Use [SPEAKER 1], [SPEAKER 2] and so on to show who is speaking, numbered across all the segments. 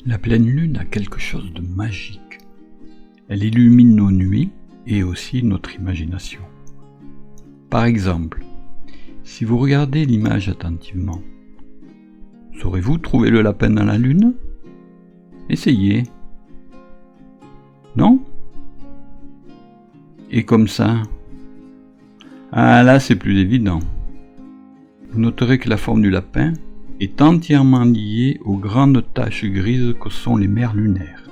[SPEAKER 1] La pleine lune a quelque chose de magique. Elle illumine nos nuits et aussi notre imagination. Par exemple, si vous regardez l'image attentivement, saurez-vous trouver le lapin dans la lune? Essayez. Non? Et comme ça? Ah là, c'est plus évident. Vous noterez que la forme du lapin est entièrement liée aux grandes taches grises que sont les mers lunaires.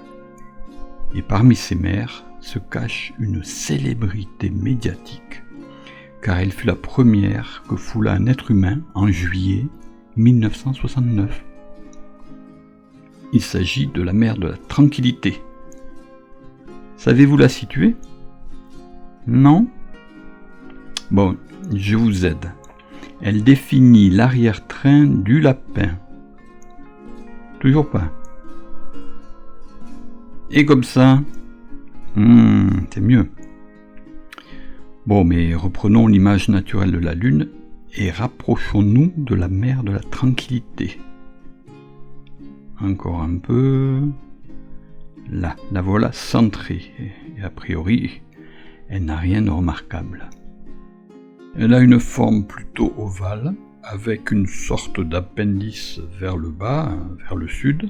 [SPEAKER 1] Et parmi ces mers se cache une célébrité médiatique, car elle fut la première que foula un être humain en juillet 1969. Il s'agit de la mer de la Tranquillité. Savez-vous la situer? Non? Bon, je vous aide. Elle définit l'arrière-train du lapin. Toujours pas. Et comme ça, c'est mieux. Bon, mais reprenons l'image naturelle de la Lune et rapprochons-nous de la mer de la Tranquillité. Encore un peu. Là, la voilà centrée. Et a priori, elle n'a rien de remarquable. Elle a une forme plutôt ovale, avec une sorte d'appendice vers le bas, vers le sud,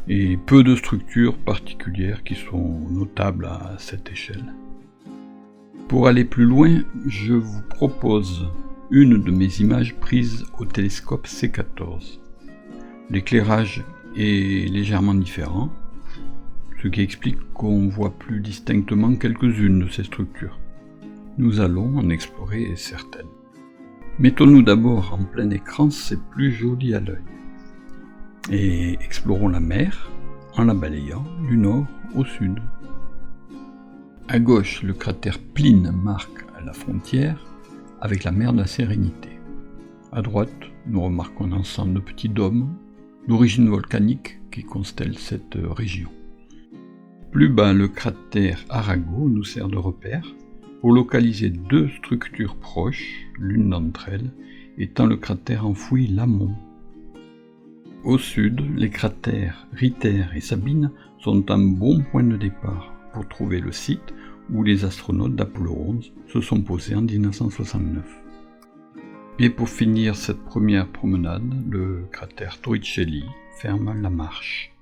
[SPEAKER 1] et peu de structures particulières qui sont notables à cette échelle. Pour aller plus loin, je vous propose une de mes images prises au télescope C14. L'éclairage est légèrement différent, ce qui explique qu'on voit plus distinctement quelques-unes de ces structures. Nous allons en explorer certaines. Mettons-nous d'abord en plein écran, c'est plus joli à l'œil. Et explorons la mer en la balayant du nord au sud. À gauche, le cratère Pline marque la frontière avec la mer de la Sérénité. À droite, nous remarquons un ensemble de petits dômes d'origine volcanique qui constellent cette région. Plus bas, le cratère Arago nous sert de repère pour localiser deux structures proches, l'une d'entre elles étant le cratère enfoui Lamont. Au sud, les cratères Ritter et Sabine sont un bon point de départ pour trouver le site où les astronautes d'Apollo 11 se sont posés en 1969. Et pour finir cette première promenade, le cratère Torricelli ferme la marche.